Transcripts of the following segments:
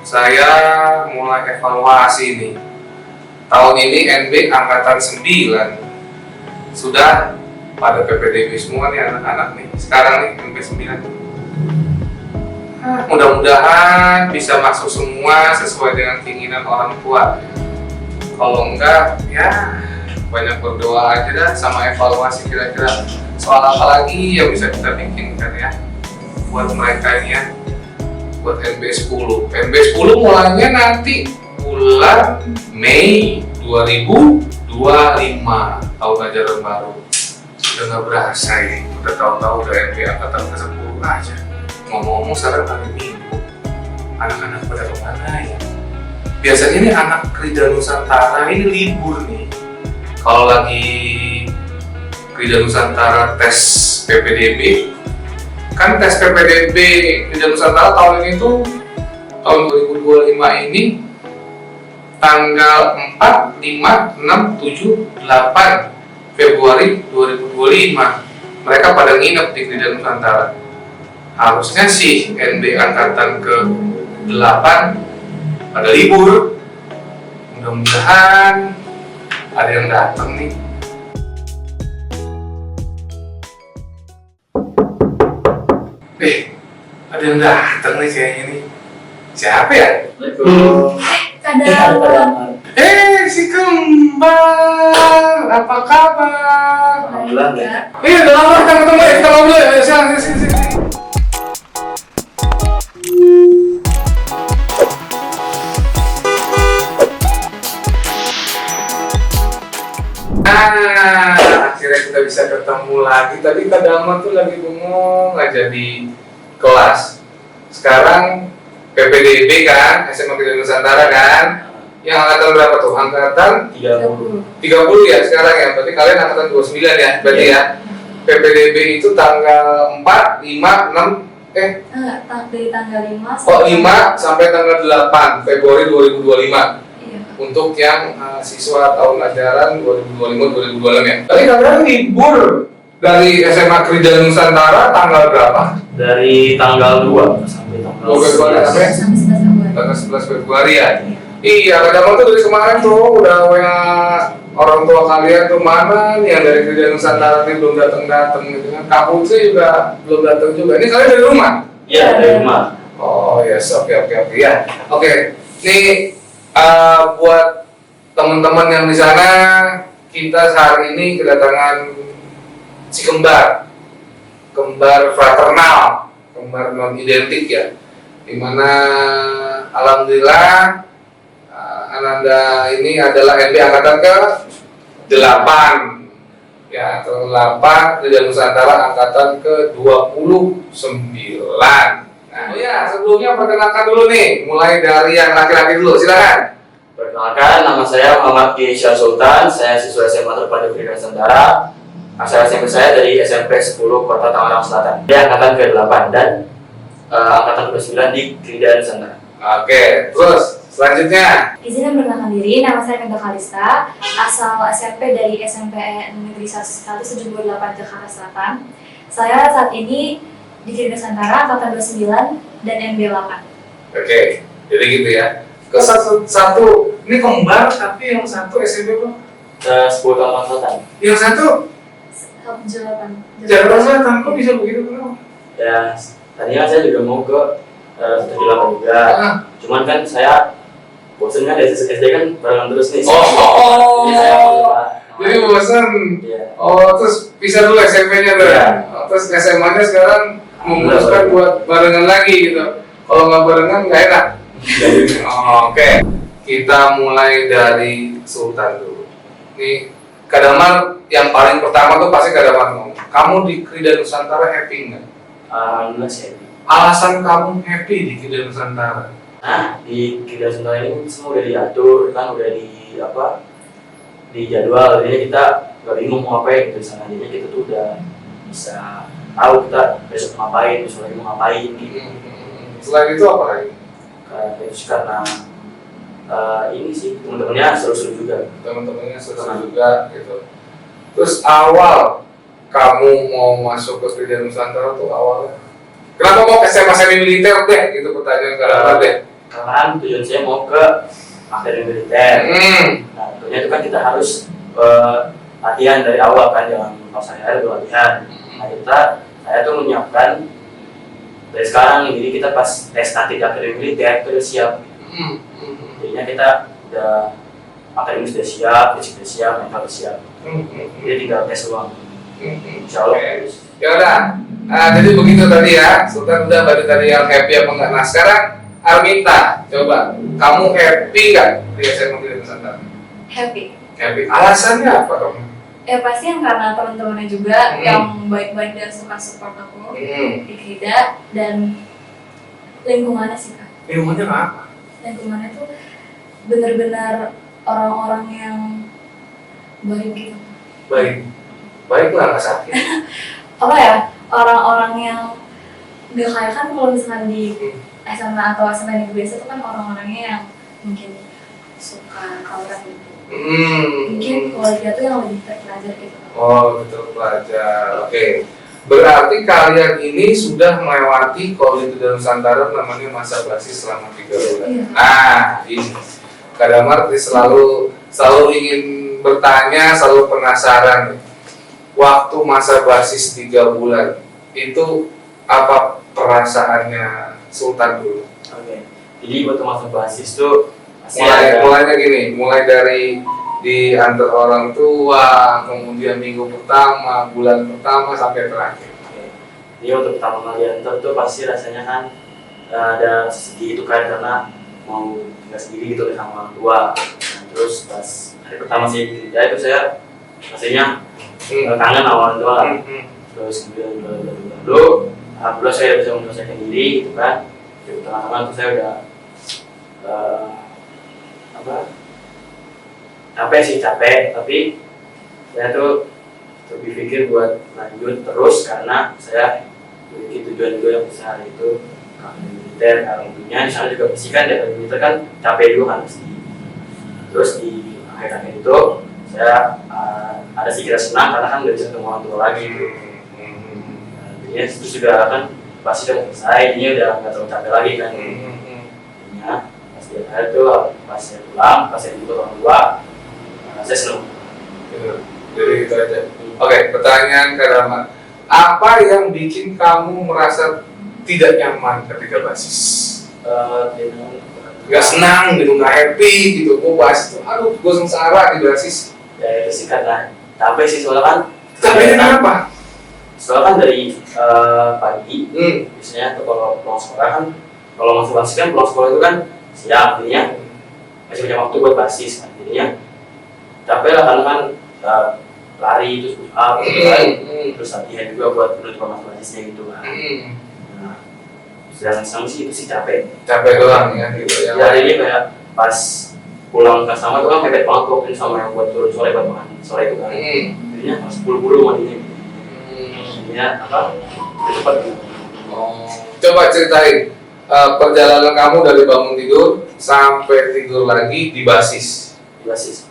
Saya mulai evaluasi nih. Tahun ini NB angkatan 9 sudah pada PPDB semua nih anak-anak nih. Sekarang nih NB 9. Mudah-mudahan bisa masuk semua sesuai dengan keinginan orang tua. Kalau enggak, ya banyak berdoa aja dah sama evaluasi kira-kira soal apa lagi yang bisa kita bikinkan ya buat mereka ini ya, buat NB10. NB10 mulainya nanti bulan Mei 2025, tahun ajaran baru. Udah nggak berasa ya, udah tahu-tahu udah NB angkatan ke-10 aja. Ngomong-ngomong sekarang hari Minggu, anak-anak pada kemana ya? Biasanya nih anak Krida Nusantara ini libur nih. Kalau lagi Krida Nusantara tes PPDB, kan tes PPDB Krida Nusantara tahun ini tuh tahun 2025 ini tanggal 4, 5, 6, 7, 8 Februari 2025 mereka pada nginep di Krida Nusantara. Harusnya sih NB angkatan ke-8 pada libur. Mudah-mudahan ada yang datang nih. Ada yang datang nih kayaknya nih. Siapa ya? Kadang. Si Kembar, apa kabar? Alhamdulillah ya. Udah lama kita ketemu ya, kita ngobrol ya. Sini. Akhirnya kita bisa ketemu lagi. Tadi Kak Dama tuh lagi bengong aja di kelas. Sekarang PPDB kan, SMA Krida Nusantara kan. Yang angkatan berapa tuh? Angkatan 30 ya sekarang ya. Berarti kalian angkatan 29 ya, berarti ya. PPDB itu tanggal 4, 5, 6 dari tanggal 5 5 sampai tanggal 8 Februari 2025. Iya. Untuk yang siswa tahun ajaran 2025-2026 ya. Tadi kalian libur dari SMA Krida Nusantara tanggal berapa? Dari tanggal 2 sampai tanggal 11 tanggal 11 Februari ya. Iya, kadang tuh dari kemarin tuh udah WA orang tua kalian tuh mana nih yang dari Krida Nusantara nih belum datang gitu kan. Kak Putri juga belum datang juga. Ini kalian dari rumah? Iya, dari rumah. Oh yes, oke ya. Oke. Nih buat teman-teman yang di sana, kita hari ini kedatangan si kembar fraternal, kembar non identik ya, dimana alhamdulillah Ananda ini adalah NB angkatan ke-8 ya, ke-8 Krida Nusantara angkatan ke-29. Nah ya, sebelumnya perkenalkan dulu nih, mulai dari yang laki-laki dulu, silakan. Perkenalkan, nama saya Muhammad Kisha Sultan, saya siswa SMA Terpadu Krida Nusantara. Asal SMP saya dari SMP 10 Kota Tangerang Selatan. Dia angkatan ke-8 dan angkatan ke-9 di Krida Nusantara. Oke, terus selanjutnya. Izin memperkenalkan diri, nama saya Mega Kalista, asal SMP dari SMP Negeri 178 Jakarta Selatan. Saya saat ini di Krida Nusantara angkatan 29 dan NB 8. Oke, jadi gitu ya. Ke satu ini kembar tapi yang satu SMP bro? 10 tahun Selatan. Yang satu Jakarta Selatan, kok bisa begitu bro? Ya, tadinya saya juga mau ke 78 juga. Cuman kan saya bosen kan dari SD kan barengan terus nih. Jadi saya mau coba. Jadi bosan. Iya. Oh, terus pisah dulu SMP-nya tuh ya. Terus SMA-nya sekarang memutuskan buat barengan lagi gitu. Kalau nggak barengan nggak enak. Oke. Kita mulai dari Sultan dulu. Nih, Kak Damar yang paling pertama tuh pasti Kak Damar ngomong. Kamu di Krida Nusantara happy nggak? Alhamdulillah sih. Alasan kamu happy di Krida Nusantara? Nah, di Krida Nusantara ini semua udah diatur, kan udah di jadwal. Jadi kita nggak bingung mau ngapain gitu. Sana jadi kita tuh udah bisa tahu kita besok ngapain, besok lagi mau ngapain gitu. Selain itu apa lagi? Karena ini sih teman-temannya seru-seru juga. Teman-temannya seru-seru juga gitu. Terus awal kamu mau masuk ke Krida Nusantara tuh awalnya Kenapa mau ke SMA semi militer deh? Gitu pertanyaan Kak Damar deh. Karena kan tujuan saya mau ke akademi militer. Nah, tentunya itu kan kita harus latihan dari awal kan, jangan pas saya latihan. Nah, saya tuh menyiapkan dari sekarang nih, jadi kita pas tes nanti di akademi militer itu udah siap. Jadinya kita udah akademi sudah siap, fisik sudah siap, mental sudah siap. Jadi tinggal tes doang. Insya Allah. Ya udah. Nah, jadi begitu tadi ya. Sultan udah baru tadi yang happy apa enggak. Nah sekarang Arminta, coba kamu happy nggak di SMA Negeri Nusantara? Happy. Happy. Alasannya apa dong? Ya pasti yang karena teman-temannya juga yang baik-baik dan suka support aku di Krida, dan lingkungannya sih Kak. Lingkungannya apa? Lingkungannya tuh benar-benar orang-orang yang baik gitu. Baik lah, nggak sakit. Apa ya, orang-orang yang nggak kayak kan kalau misalkan di SMA atau SMA negeri biasa itu kan orang-orangnya yang mungkin suka tawuran gitu. Mungkin kalau dia tuh yang lebih terpelajar gitu. Oh, betul pelajar. Oke. Berarti kalian ini sudah melewati kalau di Nusantara namanya masa basis selama 3 bulan. Iya. Nah, ini Kak Damar selalu ingin bertanya, selalu penasaran nih. Waktu masa basis 3 bulan itu apa perasaannya Sultan dulu? Oke. Jadi waktu masa basis tuh Mulainya gini, mulai dari diantar orang tua, kemudian minggu pertama, bulan pertama sampai terakhir. Jadi waktu pertama kali antar tuh pasti rasanya kan ada sedih itu kan, karena mau tinggal sendiri gitu sama orang tua. Nah, terus pas hari pertama sih itu saya rasanya kangen sama orang tua lah. Terus kemudian lalu alhamdulillah saya bisa menyelesaikan diri gitu kan. Di tengah-tengah tuh saya udah capek, tapi saya tuh lebih pikir buat lanjut terus karena saya memiliki tujuan juga yang besar, itu akademi militer. Kalau tentunya di sana juga pasti kan di akademi militer kan capek juga kan pasti. Terus di akhir-akhir itu saya ada sedikit senang karena kan nggak bisa ketemu orang tua lagi gitu. Jadinya itu sudah kan pasti udah selesai, ini udah nggak terlalu capek lagi kan. Jadinya pas di akhir itu pas saya pulang, pas saya jemput orang tua, saya senang. Jadi itu aja. Oke, pertanyaan Kak Damar. Apa yang bikin kamu merasa tidak nyaman ketika basis? Nggak senang gitu, nggak happy gitu. Gue basis tuh, aduh, gue sengsara di basis. Ya itu sih karena capek sih, soalnya kan. Capeknya kenapa? Soalnya kan dari pagi, biasanya tuh kalau pulang sekolah kan, kalau masuk basis kan pulang sekolah itu kan siang, jadinya masih punya waktu buat basis kan, jadinya capek lah karena kan lari terus push up gitu kan, terus latihan juga buat penutupan masuk basisnya gitu kan. Nah, sedang sama sih itu sih capek Doang ya gitu ya. Ya jadi kayak pas pulang ke sama tuh kan mepet banget waktu sama yang buat turun sore buat makan sore itu kan. Jadinya pas buru-buru mandinya gitu. Jadinya cepat gitu. Coba ceritain perjalanan kamu dari bangun tidur sampai tidur lagi di basis.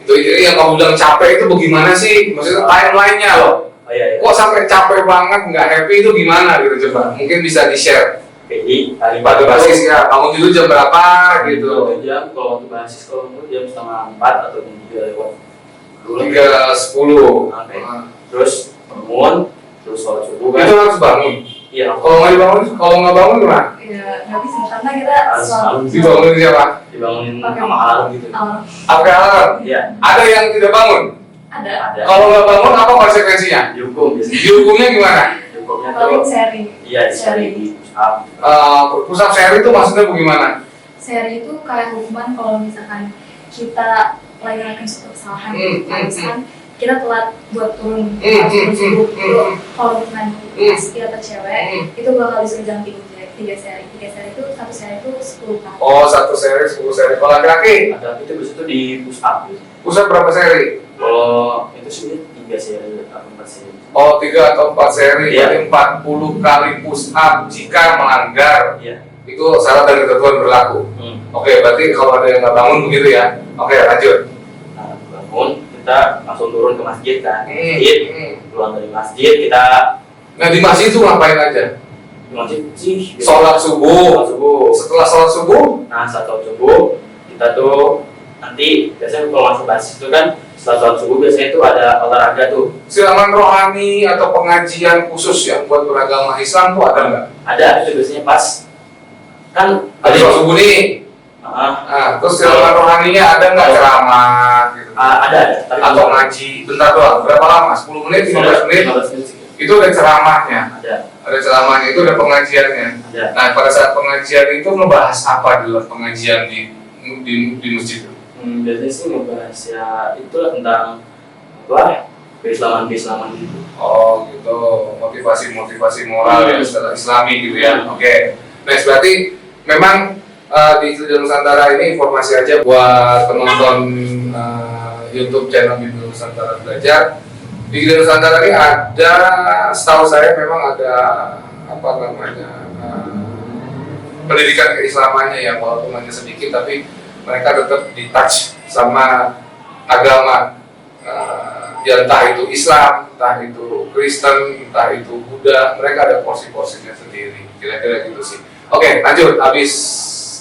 Itu yang kamu bilang capek itu bagaimana sih? Maksudnya timelinenya loh. Oh iya. Kok sampai capek banget, nggak happy itu gimana gitu, coba? Mungkin bisa di-share. Jadi Pada basis ya, kamu tidur jam berapa gitu? Jam kalau waktu basis kalau jam 3:30 atau jam 3 lewat 3:10. Terus bangun, terus sholat subuh kan. Itu harus bangun. Iya. Kalau nggak bangun gimana? Ya nggak bisa karena kita selalu Dibangunin siapa? Dibangunin sama alarm gitu. Pakai alarm? Iya. Ada yang tidak bangun? ada. Kalau nggak bangun apa konsekuensinya? Dihukum biasanya. Dihukumnya gimana? Dihukumnya Paling tuh seri. iya seri push up. Push up seri itu maksudnya bagaimana? Seri itu kayak hukuman kalau misalkan kita lagi ngelakuin suatu kesalahan, misalkan kita telat buat turun subuh, kalau misalkan kita atau cewek itu bakal disuruh jalan 3 seri. 3 seri itu, 1 seri itu 10 kali. Oh, 1 seri 10 seri. Kalau laki-laki? Ada itu biasanya tuh di push up gitu. Push up berapa seri? Kalau itu sih 3 seri atau 4 seri. Oh, 3 atau 4 seri. Iya. Berarti 40 kali push up jika melanggar. Iya. Itu syarat dan ketentuan berlaku. Oke, berarti kalau ada yang nggak bangun begitu ya. Oke, lanjut. Nah, bangun kita langsung turun ke masjid kan. Masjid, pulang dari masjid kita. Nah, di masjid itu ngapain aja? di masjid sih Sholat sholat subuh. subuh. Setelah sholat subuh, Nah setelah sholat subuh kita tuh nanti biasanya kalau masuk basis itu kan setelah sholat subuh biasanya itu ada olahraga tuh. siraman rohani atau pengajian khusus yang buat beragama Islam tuh ada nggak? Ada itu biasanya pas kan Habis sholat subuh nih. Ah, Nah, terus siraman rohaninya ada nggak ceramah gitu? ada tapi Atau ngaji bentar doang? Berapa lama? 10 menit, 15 menit? 15 menit sih. Itu ada ceramahnya. Ada Ceramahnya itu ada pengajiannya. ada. Nah, pada saat pengajian itu membahas apa di luar pengajian di masjid itu? Biasanya sih ngebahas ya itulah tentang apa keislaman gitu. Oh gitu, motivasi moral ya secara Islami gitu ya. Oke. Nah, berarti memang di Studio Nusantara ini informasi aja buat penonton YouTube channel Studio Nusantara Belajar. Di Studio Nusantara ini ada, setahu saya memang ada apa namanya pendidikan keislamannya ya, walaupun hanya sedikit tapi mereka tetap di touch sama agama. Ya entah itu Islam, entah itu Kristen, entah itu Buddha, mereka ada porsi-porsinya sendiri, kira-kira gitu sih. Oke, lanjut, habis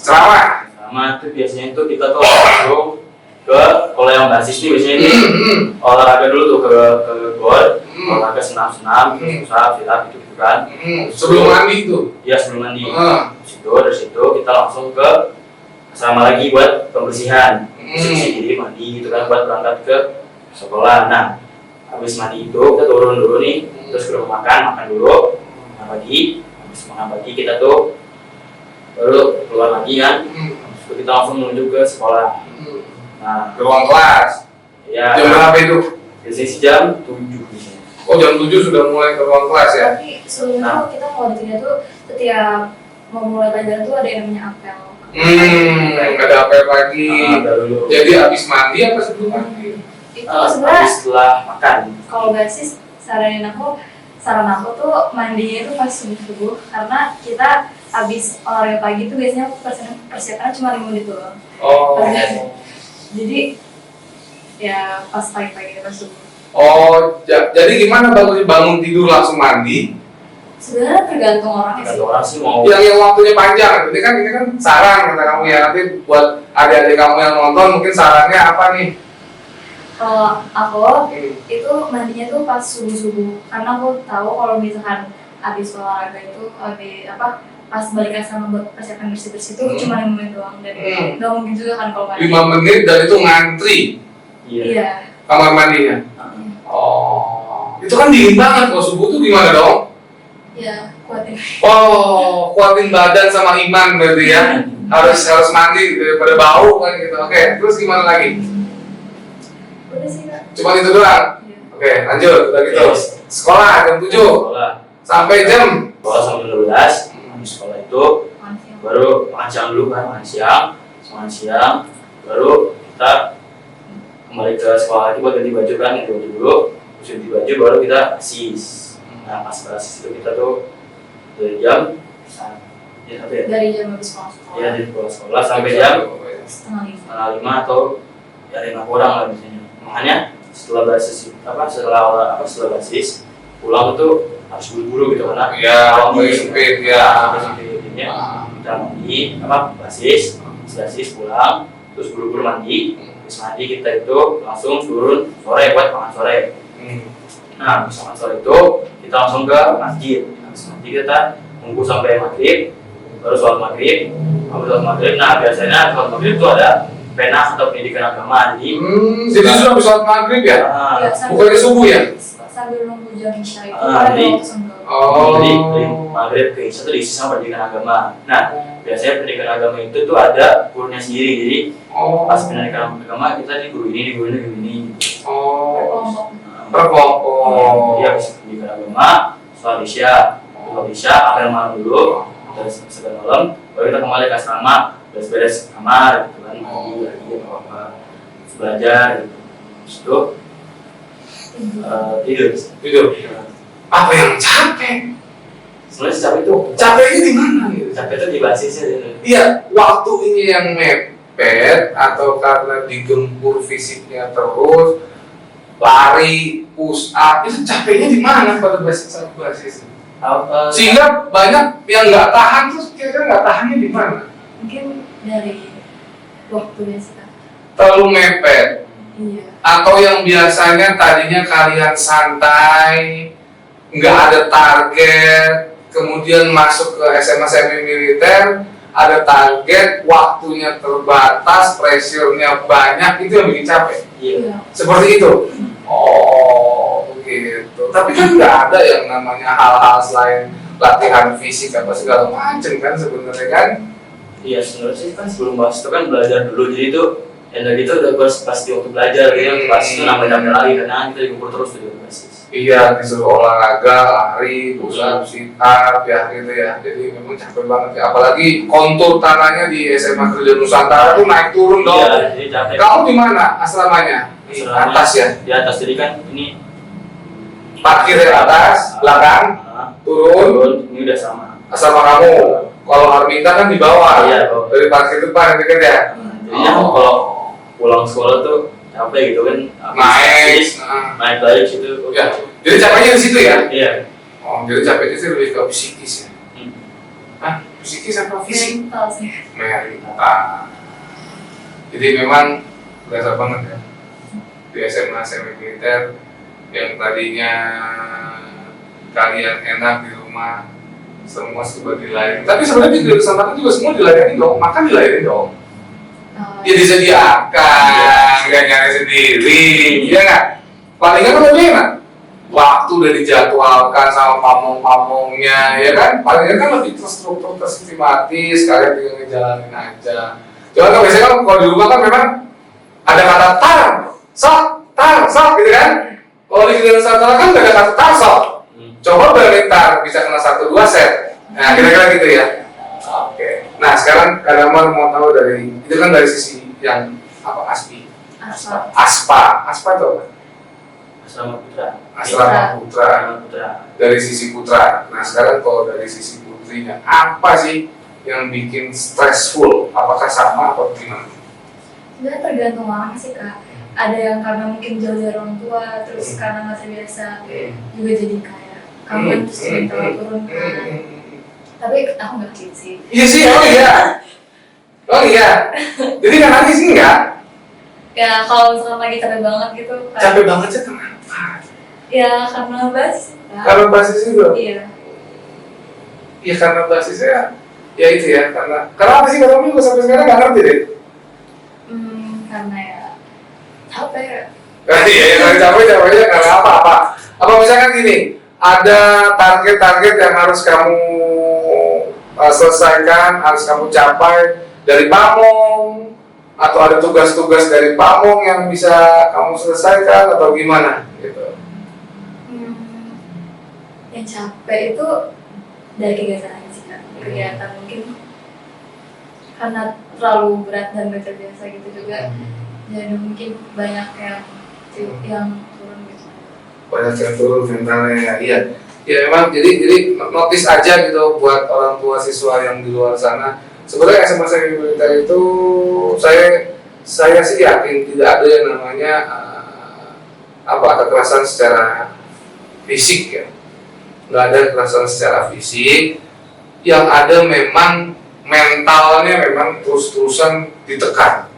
ceramah. Sama itu biasanya itu kita tuh langsung ke kalau yang basis nih biasanya ini olahraga dulu tuh ke gor, olahraga senam-senam, susah, sit-up gitu kan. Sebelum mandi itu. Iya sebelum mandi. Dari situ kita langsung ke asrama lagi buat pembersihan, bersih diri, mandi gitu kan buat berangkat ke sekolah. Nah, habis mandi itu kita turun dulu nih, terus ke rumah makan dulu, makan pagi. Habis makan pagi kita tuh baru keluar lagi kan, terus kita langsung menuju ke sekolah. Nah, Ke ruang kelas. ya Jam berapa itu? biasanya sih jam 7 biasanya. Oh, jam 7 sudah mulai ke ruang kelas ya? Tapi sebelumnya tuh kita kalau di sini tuh setiap mau mulai pelajaran tuh ada yang namanya apel. Ada apel pagi. Ada dulu. Jadi habis mandi apa sebelum mandi? Itu Habis sebenarnya setelah makan. kalau basis saran aku tuh mandinya itu pas subuh karena kita habis olahraga pagi tuh biasanya persiapannya cuma 5 menit doang. Oh. Jadi ya pas pagi-pagi pas subuh. Oh, jadi gimana bagusnya bangun tidur langsung mandi? Sebenarnya tergantung orangnya sih. Kata orang sih mau Yang waktunya panjang, ini kan saran kata kamu ya, nanti buat adik-adik kamu yang nonton mungkin sarannya apa nih? Kalau aku itu mandinya tuh pas subuh karena aku tahu kalau misalkan habis olahraga itu pas balik asrama buat persiapan bersih itu cuma 5 menit doang dan nggak mungkin juga kan kalau mandi. 5 menit dan itu ngantri Iya. kamar mandinya. Oh, itu kan dingin banget kalau subuh tuh gimana dong? Ya kuatin. Oh, kuatin badan sama iman berarti ya. Harus mandi daripada bau kan gitu. Oke, terus gimana lagi? Udah sih Kak. Cuma itu doang. Iya. Oke, lanjut. Udah gitu. Sekolah jam 7 sekolah. sampai jam Sekolah sampai 12. Habis sekolah itu Makasih. baru makan siang dulu kan, makan siang baru kita kembali ke sekolah lagi buat ganti baju kan, ganti baju dulu, terus ganti baju baru kita basis. Nah pas basis itu kita tuh dari jam Dari jam habis pulang sekolah. ya dari sekolah sampai jam setengah 5. setengah 5 atau ya 5 kurang lah biasanya. Makanya setelah basis setelah basis pulang itu harus buru-buru gitu karena ya, sempit ya. Sempitnya kita mandi basis pulang terus buru-buru mandi. Habis mandi kita itu langsung turun sore buat makan sore. Nah habis makan sore itu kita langsung ke masjid. Habis masjid kita nunggu sampai maghrib baru sholat maghrib. Habis sholat maghrib, nah biasanya sholat maghrib itu ada penah atau pendidikan agama di jadi sudah habis sholat maghrib ya? Ya, sambil- Bukannya subuh ya? Sambil nunggu jam isya itu Ah, ada jadi- waktu senggang. Jadi dari maghrib ke isya itu diisi sama pendidikan agama. Nah biasanya pendidikan agama itu tuh ada gurunya sendiri. Jadi pas pendidikan agama kita di guru ini, di guru ini. Berkelompok. Berkelompok. Jadi habis pendidikan agama, sholat isya, apel malam dulu, terus setelah malam, baru kita kembali ke asrama, beres-beres kamar, gitu kan, mandi lagi atau apa, belajar, gitu. Terus itu tidur. Tidur. Apa yang capek? Sebenarnya capek itu, Capeknya di mana gitu? capek itu di basisnya. Iya, waktunya yang mepet atau karena digempur fisiknya terus lari, push up, itu capeknya di mana pada basis? Sehingga banyak yang nggak tahan, terus kira-kira nggak tahannya di mana? Mungkin dari waktunya sih Kak. Terlalu mepet. Iya. Atau yang biasanya tadinya kalian santai, nggak ada target, kemudian masuk ke SMA semi militer, ada target, waktunya terbatas, pressure-nya banyak, itu yang bikin capek. Iya. Seperti itu. Oh, begitu. Tapi kan nggak ada yang namanya hal-hal selain latihan fisik apa segala macam kan sebenarnya kan? Iya, sebenarnya sih kan sebelum bahas itu kan belajar dulu, jadi itu energi itu udah pasti waktu belajar, jadi pas itu nambah-nambah lagi karena kita diukur terus tuh di basis. Iya, disuruh olahraga, lari, push up, sit up, ya gitu ya. Jadi memang capek banget ya. Apalagi kontur tanahnya di SMA Kerja Nusantara tuh naik turun dong. Iya, jadi capek. Kamu di mana asramanya? Di Asramanya atas ya? Di atas, jadi kan ini Parkir di atas, belakang, turun, ini udah sama. asrama kamu. Kalau Armita kan di bawah. Iya, bawah. Dari parkir depan deket ya? Jadi kalau pulang sekolah tuh capek gitu kan, Naik. naik lagi situ. Ya. Jadi capeknya di situ ya? Iya. Oh, jadi capeknya sih lebih ke psikis ya? Hmm. Hah? Psikis apa fisik? Mental sih. Mental. Jadi memang berasa banget ya di SMA semi militer yang tadinya kalian enak di rumah semua serba dilayani. Tapi sebenarnya di Nusantara juga semua dilayani dong, makan dilayani dong. Ya disediakan, nggak nyari sendiri, ya nggak? Palingan kan lebih enak. Waktu udah dijadwalkan sama pamong-pamongnya, ya kan? Palingan kan lebih terstruktur, tersistematis, kalian tinggal ngejalanin aja. Cuma kan biasanya kan kalau di rumah kan memang ada kata tar, sok, gitu kan? Kalau di Nusantara kan nggak ada kata tar, sok. Coba berminta bisa kena 1-2 set. Nah, kira-kira gitu ya. Oke. Nah, sekarang kalian mau tahu dari itu kan dari sisi yang apa Aspa itu apa? Asrama Putra. Asrama Putra. Asrama Putra. Dari sisi putra. Nah, sekarang kalau dari sisi putrinya, apa sih yang bikin stressful? Apakah sama atau gimana? Sebenarnya tergantung orang sih Kak. Ada yang karena mungkin jauh dari orang tua, terus karena nggak terbiasa juga jadi kayak kangen terus minta turun kan. Tapi aku nggak gitu sih. Iya sih, oh iya. Jadi nggak nangis sih nggak? Ya kalau misalkan lagi capek banget gitu kayak, Capek banget sih kenapa? ya karena basis Kak. Karena basis itu. Iya. Ya karena basisnya ya itu ya karena apa sih kamu juga sampai sekarang nggak ngerti deh. Karena ya capek ya. Iya, yang capeknya karena apa misalkan gini, ada target-target yang harus kamu selesaikan, harus kamu capai dari pamong, atau ada tugas-tugas dari pamong yang bisa kamu selesaikan atau gimana gitu. Yang capek itu dari kegiatan aja sih Kak. Kegiatan mungkin karena terlalu berat dan gak terbiasa gitu juga. Jadi mungkin banyak yang turun gitu. Banyak yang turun mentalnya ya. Iya. Ya memang jadi notice aja gitu buat orang tua siswa yang di luar sana. Sebenarnya SMA semi militer itu saya sih yakin tidak ada yang namanya kekerasan secara fisik ya. Nggak ada kekerasan secara fisik. Yang ada memang mentalnya memang terus-terusan ditekan.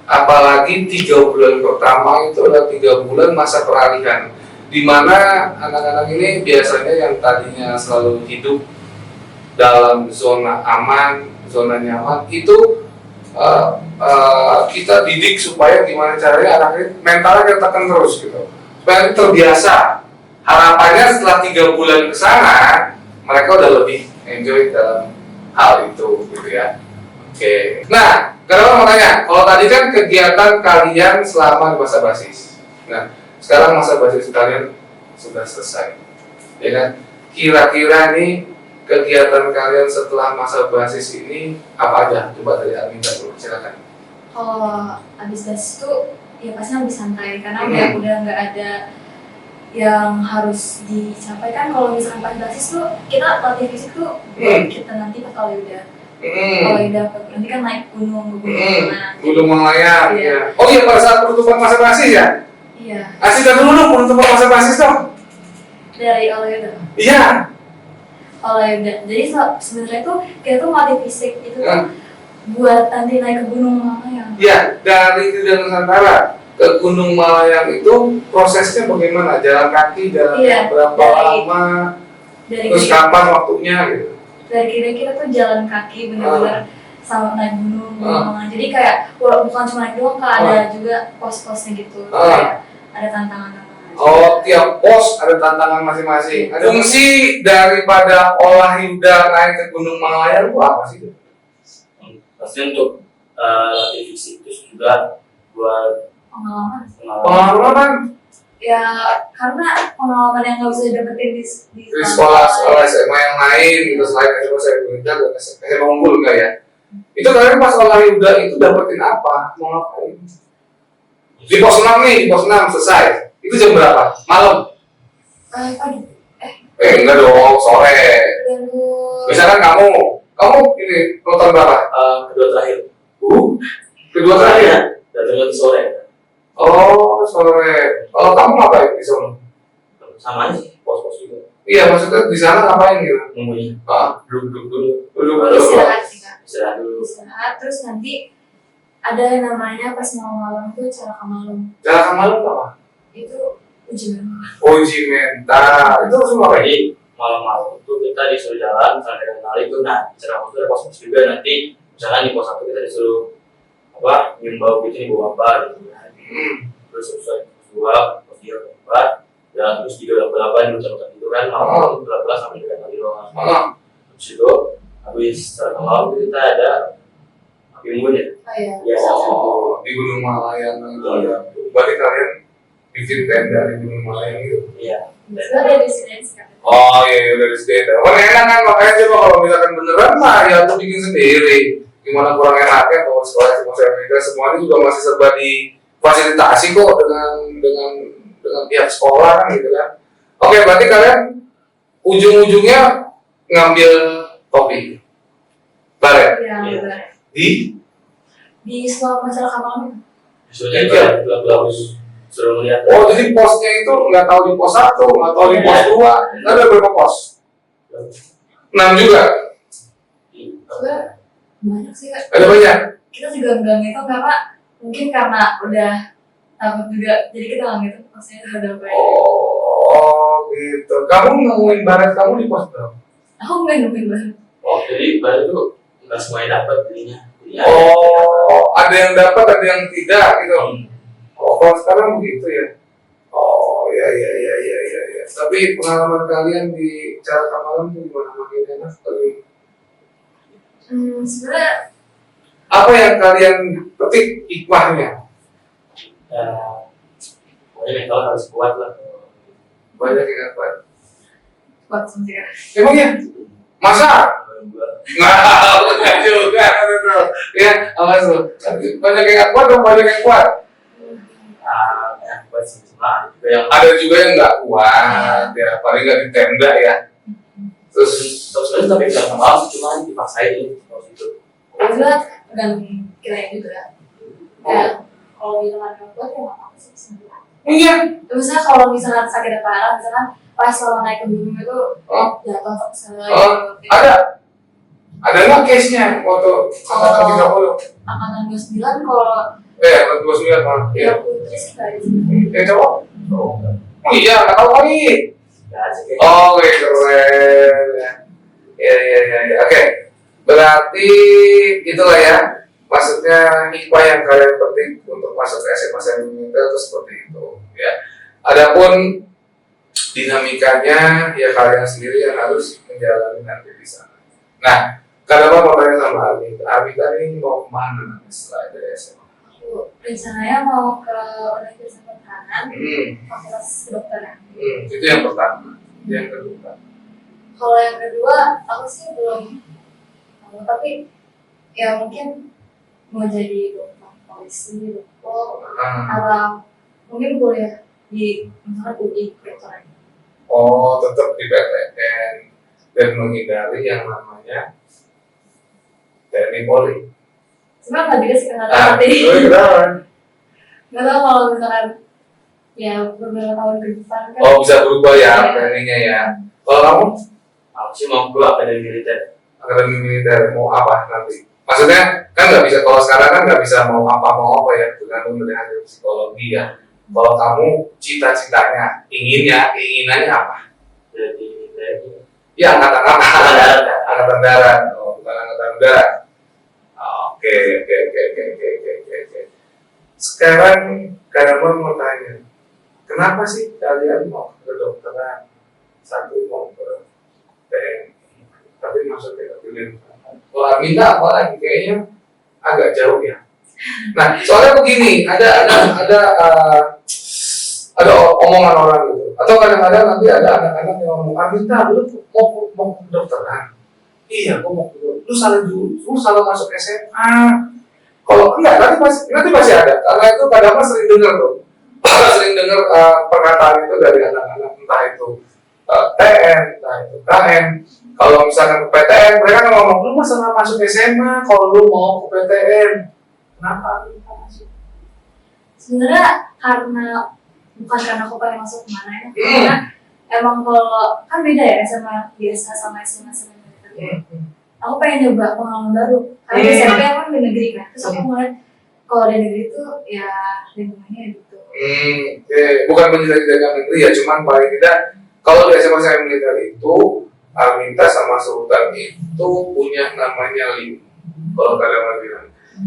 Apalagi 3 bulan pertama itu adalah 3 bulan masa peralihan, di mana anak-anak ini biasanya yang tadinya selalu hidup dalam zona aman, zona nyaman, itu kita didik supaya gimana caranya anak ini mentalnya kita tekan terus gitu, supaya terbiasa. Harapannya setelah 3 bulan ke sana mereka udah lebih enjoy dalam hal itu gitu ya. Oke. Nah, kalau mau tanya, kalau tadi kan kegiatan kalian selama masa basis. Nah, sekarang masa basis kalian sudah selesai. Ya kan? Kira-kira nih kegiatan kalian setelah masa basis ini apa aja? Coba dari Arminta dulu, silakan. Kalau habis basis itu ya pasti lebih santai karena udah nggak ada yang harus dicapai kan. Kalau misalkan pas basis tuh kita latihan fisik tuh buat kita nanti pas kalau udah nanti kan naik gunung Gunung Malaya. Iya. Oh iya, pada saat penutupan masa basis ya? Iya. Kasih dulu penutupan masa basis dong. Dari Aleda. Iya. Oh ya udah. Jadi sebenarnya tuh kita tuh melatih fisik itu tuh buat nanti naik ke Gunung Malayang. Iya, dari Tridharma Nusantara ke Gunung Malayang itu prosesnya bagaimana? Jalan kaki, berapa lama? Terus kapan waktunya gitu? Dari kita tuh jalan kaki benar-benar sama naik gunung. Jadi kayak bukan cuma naik doang, ada juga pos-posnya gitu. Kayak ada tantangan. Oh, tiap pos ada tantangan masing-masing. Fungsi daripada Olayuda naik ke Gunung Malayang itu apa sih? Pasti untuk latih fisik, terus juga buat pengalaman. Ya karena pengalaman yang nggak bisa didapetin di sekolah SMA yang lain gitu, selain SMA saya belajar dan SMA unggul enggak ya? Itu kalian pas Olayuda itu dapetin apa? Mau ngapain? Di pos 6 nih, di pos 6 selesai. Itu jam berapa? Malam? Pagi. Enggak dong, sore. Misalkan kamu ini nonton berapa? Kedua terakhir. Kedua terakhir? Datangnya di sore. Oh, sore. Kalau kamu ngapain di sana? Sama aja, pos-pos juga. Iya, maksudnya di sana ngapain gitu? Nungguin. Duduk Istirahat dulu. Istirahat, terus nanti ada yang namanya pas malam tuh cara malam. Cara malam apa? Itu uji mental. Uji mental. Itu semua apa? Jadi malam-malam itu kita disuruh jalan sampai dengan hari itu. Nah, cara itu ada pos-pos juga nanti. Misalnya di pos 1 kita disuruh nyium bau gitu, nih bau apa gitu kan. Terus selesai pos 2, pos 3, pos 4, dan terus 38 muter-muter gitu kan, malam 12 sampai dengan hari doang. Terus itu habis secara malam kita ada api unggun ya. Iya. Di Gunung Malayang itu ya. Berarti kalian bikin tenda di Gunung Malayang gitu. Iya. Sebenarnya di sini sekarang. Oh iya, udah di tenda. Kan enak kan, makanya coba kalau misalkan beneran mah ya aku bikin sendiri. Gimana kurang enaknya kalau sekolah semuanya juga masih serba difasilitasi kok dengan pihak sekolah gitu kan. Oke, berarti kalian ujung-ujungnya ngambil topi. Bare? Iya. Di semua masyarakat malam. Disuruhnya gelap-gelap suruh melihat. Oh, jadi posnya itu nggak tahu di pos 1, nggak tahu di pos 2. Ada berapa pos? 6 juga? Banyak sih Kak. Ada banyak? Kita juga nggak ngitung karena udah takut juga, jadi kita nggak ngitung maksudnya ada banyak. Oh gitu. Kamu nemuin baret kamu di pos berapa? Aku nggak nemuin baret. Oh, jadi baret itu nggak semuanya dapat jadinya. Oh, ada yang dapat, ada yang tidak gitu. Oh, kalau sekarang begitu ya. Oh, ya. Tapi pengalaman kalian di cara kamalan itu gimana, makin enak tapi? Sebenarnya Apa yang kalian petik hikmahnya? Pokoknya mental harus kuat lah. Banyak yang kuat. kuat sih Kak. Emangnya? Masa? Enggak juga. Ya, awas lu. Banyak yang kuat dong, banyak yang kuat. Yang kuat sih cuma Ada juga yang nggak kuat, ya paling nggak di tenda ya. Terus sebenarnya tapi nggak mau, cuma dipaksain kalau itu. Juga tergantung kita juga. Kayak kalau misalkan nggak kuat ya nggak apa-apa sih sebenarnya. iya. Misalnya kalau misalkan sakit parah, misalkan pas kalau naik ke gunung itu jatuh atau misalnya ada nggak case-nya waktu angkatan 30? Angkatan 29 kalau 29 malah. Iya. putri sih nggak di sini. Cowok? Oh iya, nggak tahu lagi. Ya sih. Oh, keren. Ya. Oke. Berarti itulah ya. Maksudnya hikmah yang kalian petik untuk masuk ke SMA Senior itu seperti itu. Ya. Adapun dinamikanya ya kalian sendiri yang harus menjalani nanti di sana. Nah, kalau mau tanya sama Abi tadi mau kemana setelah dari SMA? Rencananya mau ke Universitas Pertahanan, Fakultas Kedokteran. Itu yang pertama. Yang kedua. Kalau yang kedua, aku sih belum tahu, tapi ya mungkin mau jadi dokter polisi, dokter, atau mungkin kuliah di misalnya UI kedokteran. Oh, tetap di PTN dan menghindari yang namanya TNI Polri. Sebenarnya nggak juga sih nggak tahu nanti. Nggak tahu kalau misalkan ya beberapa tahun ke depan kan. Oh, bisa berubah ya planningnya ya. Kalau kamu? Aku sih mau ke akademi militer. Akademi militer mau apa nanti? Maksudnya kan nggak bisa, kalau sekarang kan nggak bisa mau apa ya, tergantung dari hasil psikologi ya. Kalau kamu cita-citanya, keinginannya apa? Jadi militer. Ya angkatan apa? Darat. Angkatan darat. Oh, bukan angkatan darat. Oke. Sekarang kalian mau tanya, kenapa sih kalian mau ke kedokteran? Satu mau ke TNI, tapi maksudnya pilih. Kalau minta apa lagi kayaknya agak jauh ya. Nah, soalnya begini, ada omongan orang gitu, atau kadang-kadang nanti ada anak-anak yang ngomong, Minta, lu mau ke kedokteran? Iya, aku mau ke kedokteran. Lu salah masuk SMA. Kalau enggak, nanti masih ada, karena itu kadang-kadang sering dengar tuh, sering dengar perkataan itu dari anak-anak, entah itu TN, entah itu KN. Kalau misalkan ke PTN, mereka kan ngomong, lu masalah masuk SMA, kalau lu mau ke PTN, kenapa lu masuk? Sebenarnya bukan karena aku pengen masuk kemana ya, karena emang kalau kan beda ya SMA biasa sama SMA militer. Aku pengen nyoba pengalaman baru, karena di SMP aku kan di negeri kan, terus aku ngeliat kalau di negeri itu ya lingkungannya gitu. Bukan menjelek-jelekan negeri ya, cuman paling tidak kalau di SMA militer itu Arminta sama Sultan itu punya namanya link. Kalau kalian mau bilang,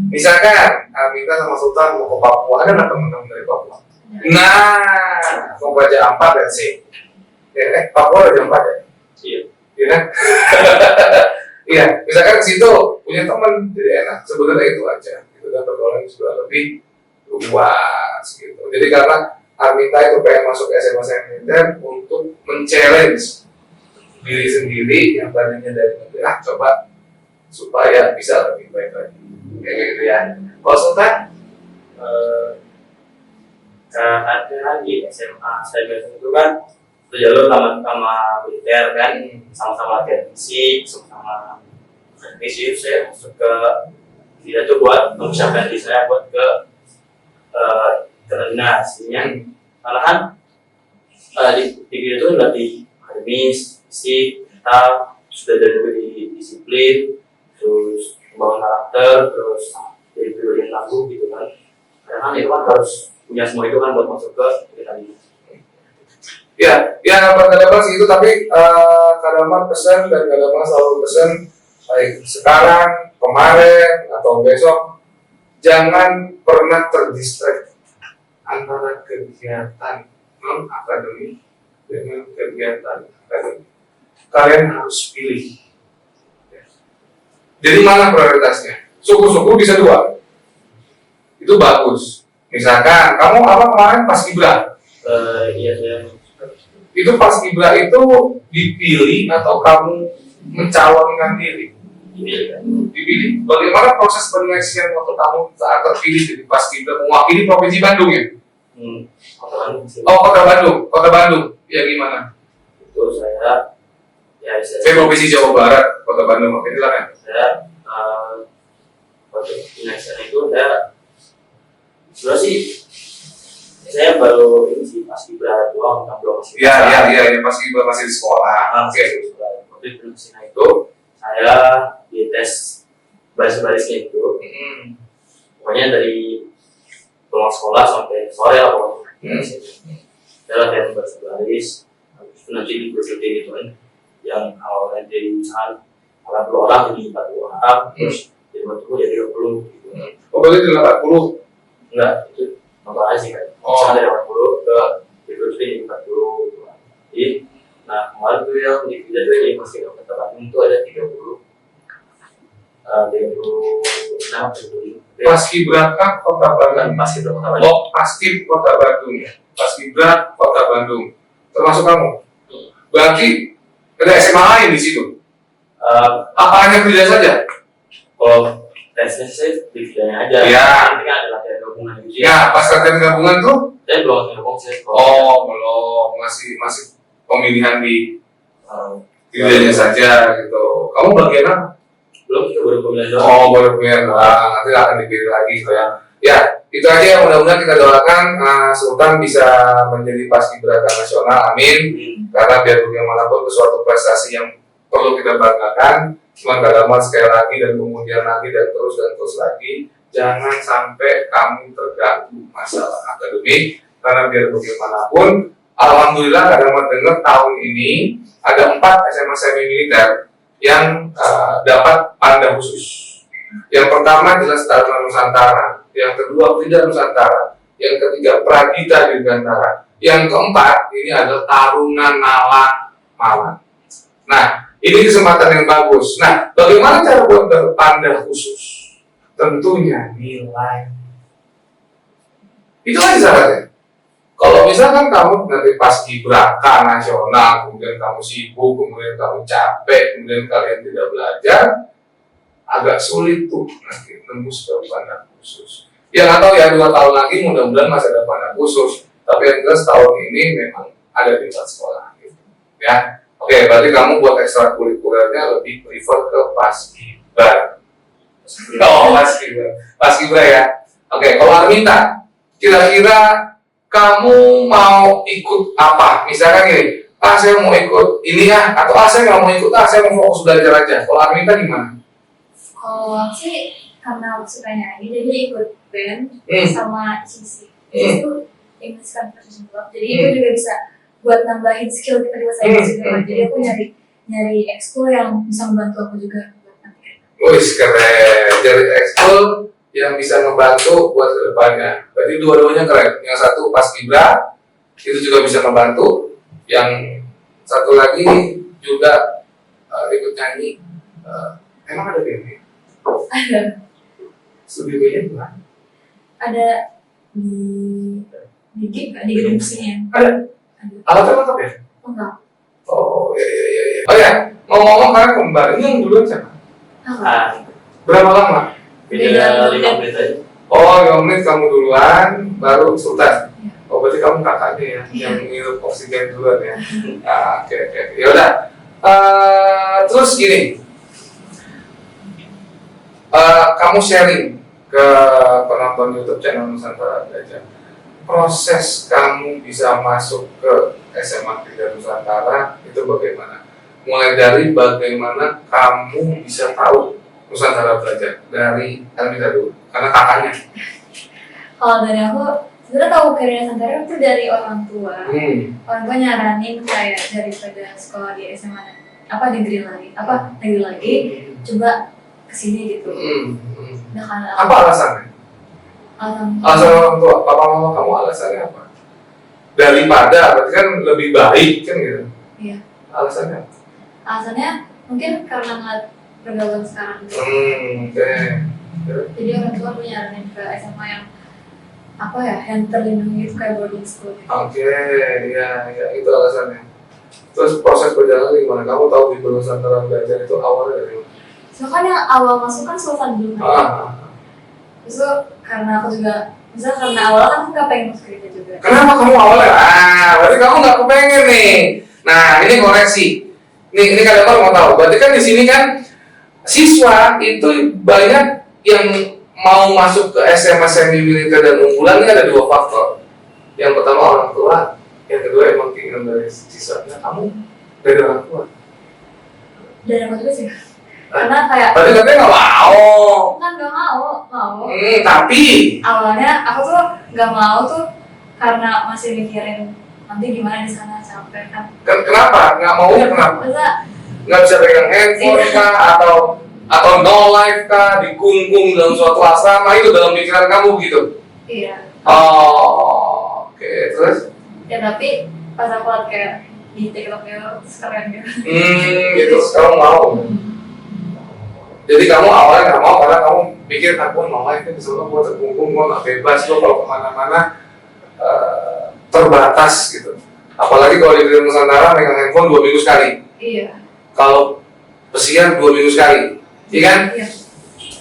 misalkan Arminta sama Sultan mau ke Papua, ada nggak teman-teman dari Papua? Nah, mau baca 4 dan C. Ya, Papua ada 4 ya? Iya. Iya kan? Iya, misalkan ke situ punya teman, jadi enak. Sebenarnya itu aja. Itu kan pergaulan sudah lebih luas gitu. Jadi karena Arminta itu pengen masuk SMA militer untuk men-challenge diri sendiri yang tadinya dari negeri, coba supaya bisa lebih baik lagi, kayak gitu ya. Kalau Sultan, ada di SMA saya itu kan itu jalur sama militer kan, sama-sama latihan fisik, sama-sama fisik. Saya masuk ke dia tuh buat mempersiapkan diri saya buat ke dinas. Malahan di itu kan latih akademis, fisik, mental, sudah dari di disiplin, terus membangun karakter, terus jadi pribadi yang tangguh gitu kan. Karena kan itu kan harus punya semua itu kan buat masuk ke tadi. ya kadang-kadang sih itu, tapi kadang-kadang pesan dan kadang-kadang selalu pesan baik sekarang, kemarin atau besok, jangan pernah terdistract antara kegiatan non akademik dengan kegiatan akademik. Kalian harus pilih. Jadi mana prioritasnya? Suku-suku bisa 2. Itu bagus. Misalkan kamu apa kemarin pas Kibra? Iya saya. Itu pas Kibra itu dipilih atau kamu mencalonkan diri? Dipilih. Bagaimana proses penyeleksian waktu kamu saat terpilih jadi pas Kibra mewakili provinsi Bandung ya? Kota Bandung. Oh, Kota Bandung. Ya gimana? Itu saya Provinsi Jawa Barat, Kota Bandung. Oke, silakan. Saya waktu penyeleksian itu saya sudah sih saya baru ini sih pas Kibra doang, belum masih. Iya, pas Kibra masih di sekolah. Oke. Waktu penyeleksian itu saya dites baris-barisnya itu. Pokoknya dari pulang sekolah sampai sore lah pokoknya. Saya latihan baris-baris, habis itu nanti dikurutin gitu kan. Yang awalnya jadi misalkan 80 orang jadi 40 orang, terus jadi 40 jadi 20 gitu. Oh, berarti 80? Enggak, itu nonton aja sih kan. Misalkan dari 80 ke dikurutin jadi 40 gitu kan. Jadi, nah kemarin tuh yang di Vida tuh yang masih dapat Bandung itu ada 30 36. Paskibraka Kota Bandung. Paskibra Kota Bandung. Oh, Paskib Kota Bandung. Paskibra Kota Bandung. Termasuk kamu. Berarti ada SMA lain di situ. Apa hanya Vida saja? Kalau tesnya saya di Vidanya aja. Iya. Nanti kan ada latihan gabungan gitu Ya, pas latihan gabungan tuh? Saya belum latihan gabungan sih. Oh, belum. Masih pemilihan di Vidanya saja gitu. Kamu bagian apa? Belum, kita baru pemilihan doang. Oh, baru pemilihan. Nanti akan dipilih lagi gitu ya. Ya, itu aja yang mudah-mudahan kita doakan Sultan bisa menjadi paskibraka nasional, amin. Karena biar bagaimanapun itu suatu prestasi yang perlu kita banggakan. Cuma kadang sekali lagi dan kemudian lagi dan terus lagi, jangan sampai kamu terganggu masalah akademik, karena biar bagaimanapun, alhamdulillah kadang mendengar tahun ini ada 4 SMA semi militer yang dapat panda khusus. Yang pertama jelas Taruna Nusantara, yang kedua Prida Nusantara, yang ketiga Pradita Dirgantara, yang keempat ini adalah Taruna Nala Malang. Nah, ini kesempatan yang bagus. Nah, bagaimana cara buat panda khusus? Tentunya nilai. Itu aja syaratnya. Kalau misalkan kamu nanti pas Gibraka nasional, kemudian kamu sibuk, kemudian kamu capek, kemudian kalian tidak belajar, agak sulit tuh nanti tembus ke panda khusus. Ya nggak tahu ya, 2 tahun lagi mudah-mudahan masih ada panda khusus. Tapi yang jelas tahun ini memang ada di tempat sekolah. Gitu. Ya, oke, berarti kamu buat ekstrakurikulernya lebih prefer ke Paskibra. Oh, Paskibra ya. Oke, kalau Arminta, kira-kira kamu mau ikut apa? Misalkan gini, saya mau ikut ini ya, atau saya nggak mau ikut, saya mau fokus belajar aja. Kalau Arminta gimana? Kalau aku sih karena aku suka nyanyi, jadi ikut band sama sisi itu English Conversation Club. Jadi itu juga bisa buat nambahin skill kita di bahasa Inggris juga. Jadi aku nyari ekskul yang bisa membantu aku juga buat nanti. Wih, keren. Jadi ekskul yang bisa membantu buat kedepannya. Berarti dua-duanya keren. Yang satu Paskibra itu juga bisa membantu. Yang satu lagi juga ikut nyanyi. Emang ada band? Ada. Studionya di mana? Ada di gedung musiknya. Ada. Alatnya lengkap ya? Enggak. Oh iya. Oh ya, ngomong-ngomong kalian kembar, ini yang duluan siapa? Berapa lama? Beda 5 menit aja. Oh, 5 menit kamu duluan, baru Sultan. Oh, berarti kamu kakaknya ya, yang ngirup oksigen duluan ya. Oke. Yaudah. Terus gini, kamu sharing ke penonton YouTube channel Nusantara Belajar. Proses kamu bisa masuk ke SMA Prida Nusantara itu bagaimana? Mulai dari bagaimana kamu bisa tahu Nusantara Belajar dari Arminta dulu, karena kakaknya. Kalau dari aku, sebenarnya tahu Prida Nusantara itu dari orang tua. Orang tua nyaranin kayak daripada sekolah di SMA negeri lagi, coba kesini gitu. Nah, karena Apa alasannya? Alasan orang tua, papa mama kamu alasannya apa? Daripada, berarti kan lebih baik kan gitu? Iya. Alasannya? Alasannya mungkin karena ngeliat pergaulan sekarang. Oke. Jadi orang tua nyaranin ke SMA yang yang terlindungi itu kayak boarding school. Oke, ya itu alasannya. Terus proses perjalanan gimana? Kamu tahu di Nusantara Belajar itu awalnya dari mana? Soalnya yang awal masuk kan Sultan dulu kan. Terus karena aku juga, karena awal kan aku nggak pengen masuk kerja juga. Kenapa kamu awalnya? Berarti kamu nggak kepengen nih. Nah, ini koreksi. Ini kalian mau tahu. Berarti kan di sini kan siswa itu banyak yang mau masuk ke SMA semi militer dan unggulan, ini ada 2 faktor. Yang pertama orang tua, yang kedua emang keinginan dari siswanya. Kamu dari orang tua? Dari orang tua sih. Karena kayak berarti katanya nggak mau. nggak mau. Tapi awalnya aku tuh nggak mau tuh karena masih mikirin nanti gimana di sana sampai kan. Kenapa? Nggak maunya kenapa? Masa Nggak bisa pegang handphone kah? Atau no life kah? Dikungkung dalam suatu asrama, itu dalam pikiran kamu gitu? Iya. Oh, oke. Terus? Ya tapi pas aku liat kayak di TikToknya keren gitu. Gitu. Kamu mau? Jadi kamu awalnya nggak mau karena kamu pikir aku mau live di sana, gue terkungkung, gue nggak bebas, gue kalau kemana-mana terbatas gitu. Apalagi kalau di Nusantara megang handphone 2 minggu sekali. Iya. Kalau pesiar 2 minggu sekali, iya kan? Iya.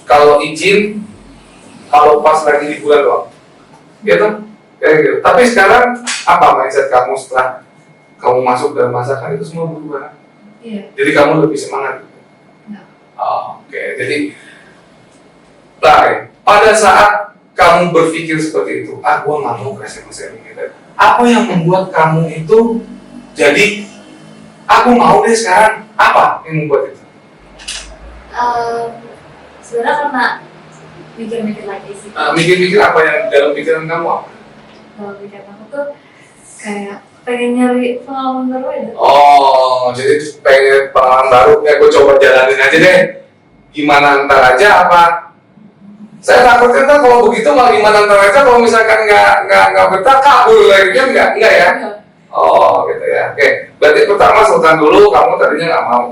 Kalau izin, kalau pas lagi di bulan doang, gitu. Kayak gitu. Tapi sekarang apa mindset kamu setelah kamu masuk dalam masakan itu semua berubah? Iya. Jadi kamu lebih semangat. Oke, jadi pada saat kamu berpikir seperti itu, gua nggak mau ke SMA militer. Apa yang membuat kamu itu jadi, aku mau deh sekarang, Apa yang membuat itu? Sebenarnya karena mikir-mikir lagi sih. Mikir-mikir apa yang dalam pikiran kamu apa? Kalau pikiran aku tuh kayak pengen nyari pengalaman baru aja. Oh, jadi pengen pengalaman baru, kayak gue coba jalanin aja deh. Gimana ntar aja apa? Saya takutnya kan kalau begitu malah gimana ntar aja kalau misalkan nggak betah kabur lagi kan nggak ya? Oh gitu ya. Oke, berarti pertama sultan dulu, kamu tadinya nggak mau.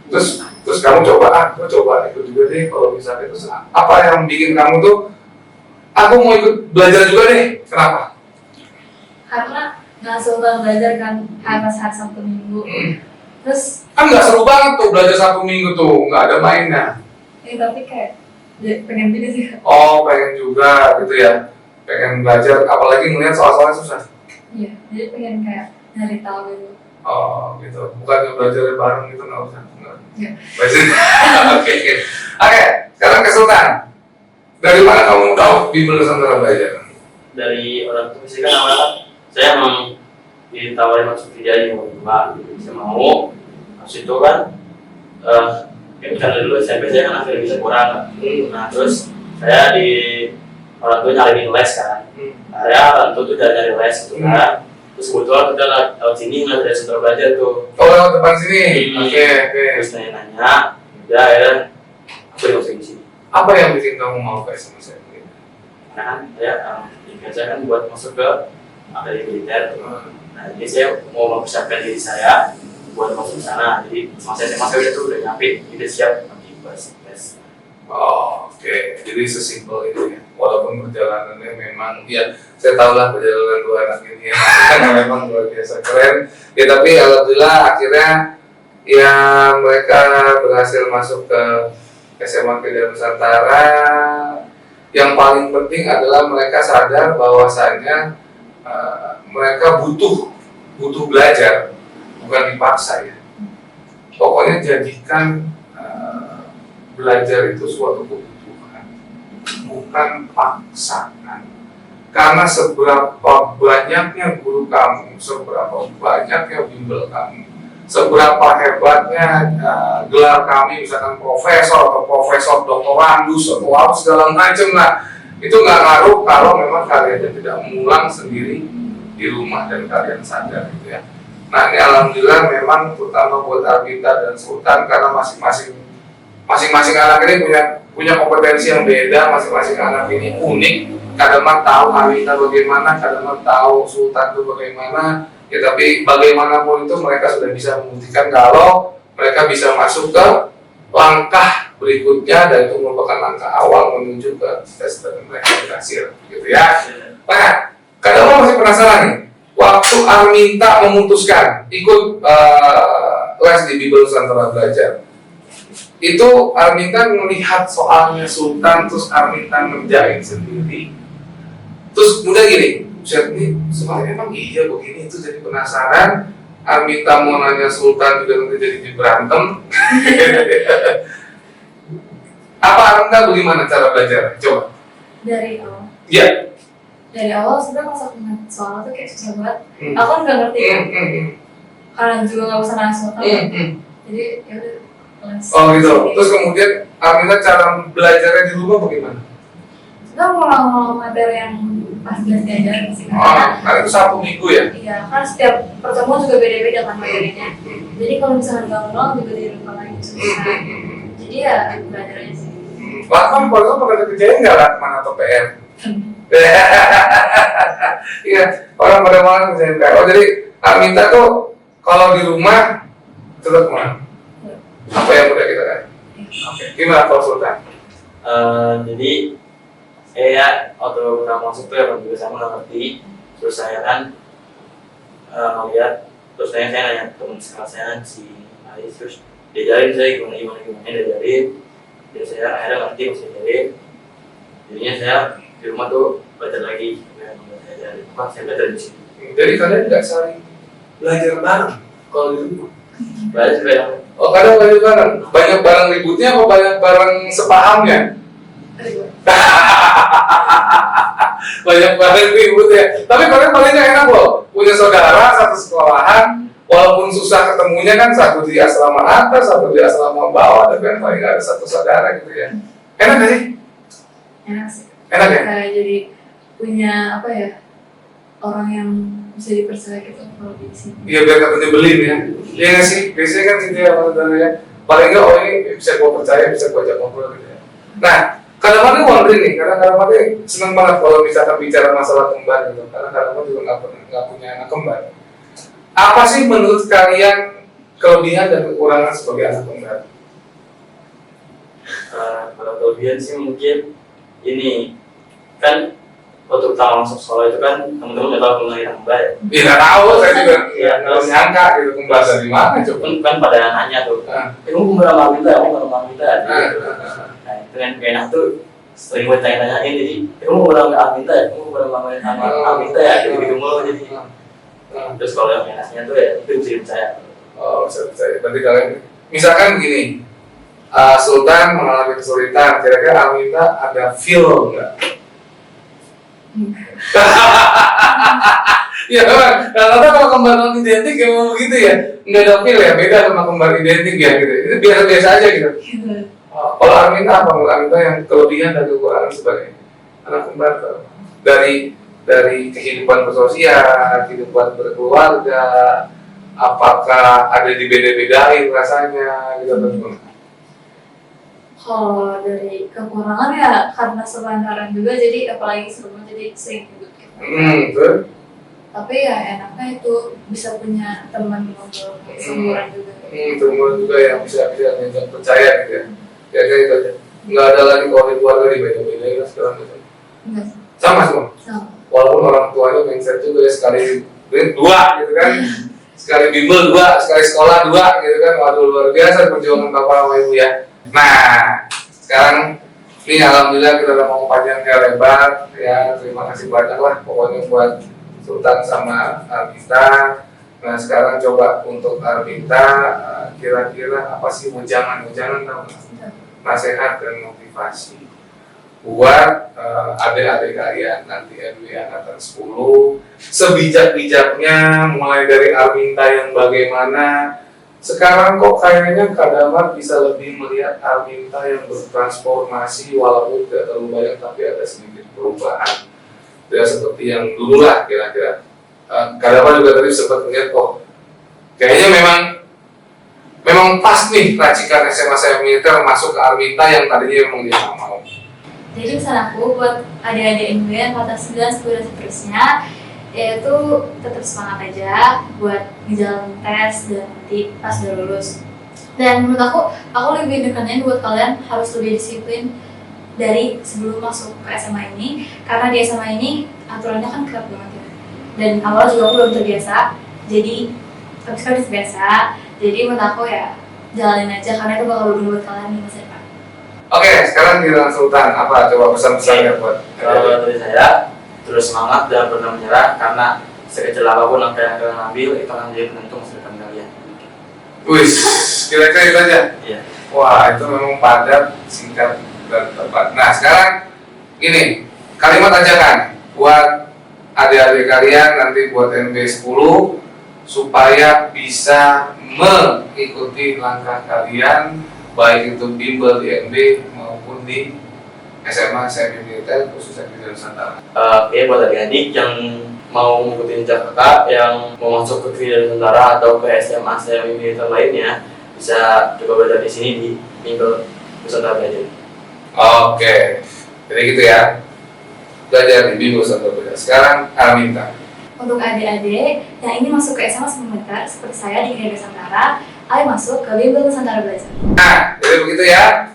Terus kamu coba, gue coba ikut juga deh kalau misalnya. Terus apa yang bikin kamu tuh, aku mau ikut belajar juga deh? Kenapa? Karena nggak sultan belajar kan harus hari Sabtu Minggu. Terus Kan nggak seru banget tuh belajar Sabtu Minggu tuh, nggak ada mainnya. tapi kayak pengen juga sih. Oh, pengen juga gitu ya. Pengen belajar, apalagi ngeliat soal-soalnya susah. Iya, jadi pengen kayak nyari tahu gitu. Oh gitu, bukan belajar bareng gitu, nggak usah. Iya. Oke. Sekarang ke Sultan. Dari mana kamu tahu Bimbel Nusantara Belajar? Dari orang tua sih kan awalnya kan saya emang ditawarin masuk Vijay mau coba, saya mau. Habis itu kan karena dulu SMP saya kan akhirnya bisa kurang. Nah terus saya di orang tua nyariin les kan. Saya orang tua tuh udah nyari les gitu kan. Terus kebetulan kita lewat sini nggak ada Nusantara Belajar tuh. Oh, lewat depan sini. Oke. Terus nanya, udah akhirnya aku dimasukin di sini. Apa yang bikin kamu mau ke SMA saya? Nah kan saya kan buat masuk ke akademi militer. Nah jadi saya mau mempersiapkan diri saya buat masuk ke sana. Jadi semasa SMA saya udah nyampe, udah siap nanti pas tes. Oh, oke. Jadi sesimpel itu ya. Walaupun perjalanannya memang, ya saya tahu lah perjalanan dua anak ini ya. Karena memang luar biasa keren. Ya tapi alhamdulillah akhirnya ya mereka berhasil masuk ke SMA Kedah Nusantara. Yang paling penting adalah mereka sadar bahwasanya mereka butuh belajar, bukan dipaksa ya. Pokoknya jadikan belajar itu suatu kebutuhan, bukan paksaan. Karena seberapa banyaknya guru kamu, seberapa banyaknya bimbel kamu, seberapa hebatnya gelar kami, misalkan profesor atau profesor doktorandus atau apa segala macam lah, itu nggak ngaruh kalau memang kalian tidak mengulang sendiri di rumah dan kalian sadar gitu ya. Nah ini alhamdulillah memang terutama buat Arbita dan Sultan karena masing-masing anak ini punya kompetensi yang beda, masing-masing anak ini unik. Kadang tahu Arbita bagaimana, kadang tahu Sultan itu bagaimana. Ya tapi bagaimanapun itu mereka sudah bisa membuktikan kalau mereka bisa masuk ke langkah berikutnya dan itu merupakan langkah awal menuju ke tes dan mereka berhasil gitu ya. Nah, kadang masih penasaran nih, waktu Arminta memutuskan ikut les di Bimbel Nusantara Belajar, itu Arminta melihat soalnya Sultan, terus Arminta ngerjain sendiri, terus udah gini, ini soalnya emang iya begini, itu jadi penasaran. Arminta mau nanya Sultan juga nanti jadi berantem. Apa Arminta bagaimana cara belajar? Coba. Dari awal. Iya. Dari awal sebenarnya pas aku ngeliat soal tuh kayak susah banget. Aku kan nggak ngerti kan. Karena juga nggak bisa nanya Sultan. Jadi ya udah. Oh gitu. Terus kemudian Arminta cara belajarnya di rumah bagaimana? Kita mau materi yang pas diajarin sih. Karena itu Sabtu Minggu ya? Iya, kan setiap pertemuan juga beda-beda kan materinya. Jadi kalau misalnya nggak ngulang juga di rumah lagi susah. Jadi ya belajar aja sih. Kamu pernah kerjain nggak lah mana atau PR? Iya, orang pada malam kerjain PR. Oh jadi Arminta tuh kalau di rumah tetap kemana? Apa yang udah kita kan? Oke, gimana kalau Sultan? Jadi saya waktu pertama masuk tuh ya juga saya nggak ngerti, terus saya kan melihat, terus saya nanya teman sekelas saya si Ais, terus diajarin saya gimana diajarin, jadi saya akhirnya ngerti masih diajarin, jadinya saya di rumah tuh belajar lagi, saya belajar di sini. Jadi kalian nggak saling belajar bareng kalau di rumah? Belajar bareng. Oh kadang belajar bareng, banyak barang ributnya apa banyak barang sepahamnya? Banyak banget ribut ya. Tapi kalian palingnya enak loh. Punya saudara satu sekolahan, walaupun susah ketemunya kan, satu di asrama atas, satu di asrama bawah, tapi kan paling ada satu saudara gitu ya. Enak gak sih? Enak sih. Enak ya? Kayak jadi punya apa ya, orang yang bisa dipercaya gitu kalau di sini. Iya, biar gak nyebelin ya. Iya gak sih? Biasanya kan gitu ya saudara ya. Paling enggak, oh ini bisa gue percaya, bisa gue ajak ngobrol gitu ya. Nah, kadang-kadang wondering nih, kadang-kadang seneng banget kalau misalkan bicara masalah kembar gitu. Karena kadang-kadang juga nggak punya anak kembar. Apa sih menurut kalian kelebihan dan kekurangan sebagai anak kembar? Kalau kelebihan sih mungkin ini kan waktu pertama masuk sekolah itu kan teman-teman nggak tahu mengenai kembar ya. Iya nggak tahu, saya juga Iya, nggak nyangka gitu kembar dari mana coba. Kan pada nanya tuh, kamu kembar sama kita, kamu kembar sama kita. Gitu. Nah itu kan gak enak tuh, sering gue tanya-tanyain jadi kamu kembar sama Aminta ya, kamu kembar sama Aminta ya, gitu-gitu mulu jadi. Terus kalau yang enaknya tuh ya itu bisa dipercaya. Oh, saya berarti kalian misalkan begini, Sultan mengalami kesulitan, kira-kira Aminta ada feel nggak? Iya kan, karena kalau kembar non identik emang begitu ya, nggak ada feel ya, beda sama kembar identik ya gitu. Itu biasa-biasa aja gitu. Kalau Aminta apa? Menurut Aminta yang kelebihan dan kekurangan sebagai anak kembar dari kehidupan bersosial, kehidupan berkeluarga, apakah ada dibeda-bedain rasanya gitu atau Kalau dari kekurangan ya karena sepantaran juga, jadi apalagi sebelumnya jadi sering ribut gitu. betul. Tapi ya enaknya itu bisa punya teman ngobrol kayak seumuran juga. Teman juga yang bisa diajak percaya gitu ya. Ya kayak gitu aja. Nggak ada lagi kalau di keluarga dibeda-bedain sekarang gitu. Enggak Sama semua. sama. Walaupun orang tuanya mindset juga ya, sekali dua gitu kan. Sekali bimbel dua, sekali sekolah dua gitu kan. Waduh, luar biasa perjuangan bapak sama ibu ya. Nah, sekarang ini alhamdulillah kita udah mau panjang ke lebar ya. Terima kasih banyak lah pokoknya buat Sultan sama Arminta. Nah sekarang coba untuk Arminta, kira-kira apa sih ujangan tau nggak? Nasihat dan motivasi buat adik-adik kalian nanti MB angkatan 10, sebijak-bijaknya mulai dari Arminta yang bagaimana. Sekarang kok kayaknya Kak Damar bisa lebih melihat Arminta yang bertransformasi, walaupun tidak terlalu banyak tapi ada sedikit perubahan. Tidak seperti yang dulu lah kira-kira. Kak Damar juga tadi sempat melihat kok kayaknya memang pas nih racikan SMA saya militer masuk ke Arminta yang tadinya memang dia nggak mau. Jadi pesan aku buat adik-adik MB angkatan 9, 10 dan seterusnya, yaitu tetap semangat aja buat ngejalanin tes dan nanti pas udah lulus. Dan menurut aku lebih dekatnya buat kalian harus lebih disiplin dari sebelum masuk ke SMA ini, karena di SMA ini aturannya kan ketat banget ya. Dan awal juga aku belum terbiasa, jadi tapi sekarang terbiasa. Jadi menurut aku ya jalanin aja, karena itu bakal berguna buat kalian di masa depan. Oke, sekarang giliran Sultan, apa coba pesan-pesannya buat Kalau dari saya, terus semangat dan pernah menyerah karena sekecil apapun langkah yang kalian ambil itu akan menjadi penentu masa depan kalian. Wih, kira-kira itu aja. Iya. Wah, itu memang padat, singkat, dan tepat. Nah, sekarang ini kalimat ajakan buat adik-adik kalian nanti buat NB 10 supaya bisa mengikuti langkah kalian baik itu bimbel di NB maupun di SMA semi militer khususnya di Nusantara. Oke, buat adik-adik yang mau mengikuti jejak kakak, yang mau masuk ke Krida Nusantara atau ke SMA semi militer lainnya, bisa coba belajar di sini di bimbel Nusantara Belajar. Oke, jadi gitu ya. Belajar di bimbel Nusantara Belajar. Sekarang Arminta. Untuk adik-adik yang ingin masuk ke SMA Semester seperti saya di Krida Nusantara, ayo masuk ke bimbel Nusantara Belajar. Nah, jadi begitu ya.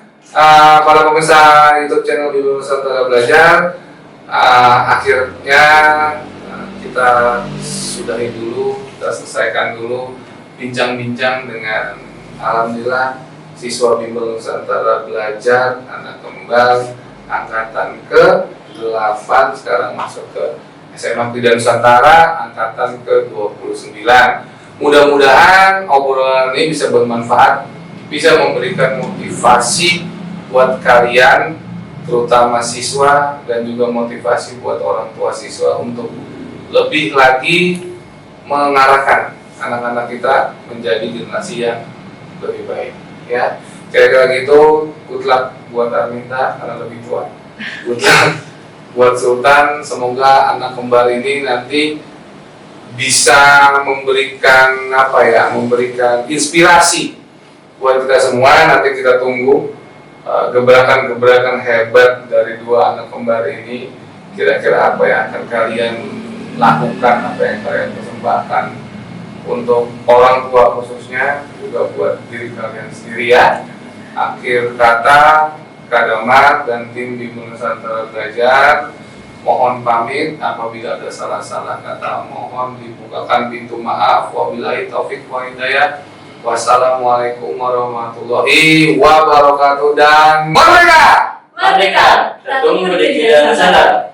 Para pemirsa YouTube channel Bimbel Nusantara Belajar, akhirnya kita sudahi dulu, kita selesaikan dulu bincang-bincang dengan alhamdulillah siswa Bimbel Nusantara Belajar anak kembar angkatan ke-8 sekarang masuk ke SMA Krida Nusantara angkatan ke-29. Mudah-mudahan obrolan ini bisa bermanfaat, bisa memberikan motivasi buat kalian, terutama siswa, dan juga motivasi buat orang tua siswa untuk lebih lagi mengarahkan anak-anak kita menjadi generasi yang lebih baik. Ya, kira-kira gitu. Good luck buat Arminta karena lebih tua. Good luck buat Sultan. Semoga anak kembar ini nanti bisa memberikan memberikan inspirasi buat kita semua. Nanti kita tunggu gebrakan-gebrakan hebat dari dua anak kembar ini. Kira-kira apa yang akan kalian lakukan, apa yang kalian persembahkan untuk orang tua khususnya, juga buat diri kalian sendiri ya. Akhir kata, Kak Damar dan tim di Nusantara Belajar mohon pamit. Apabila ada salah-salah kata mohon dibukakan pintu maaf. Wabillahi taufik wa hidayah. Wassalamualaikum warahmatullahi wabarakatuh dan merdeka! Merdeka! Kita tunggu di Kidal Nusantara.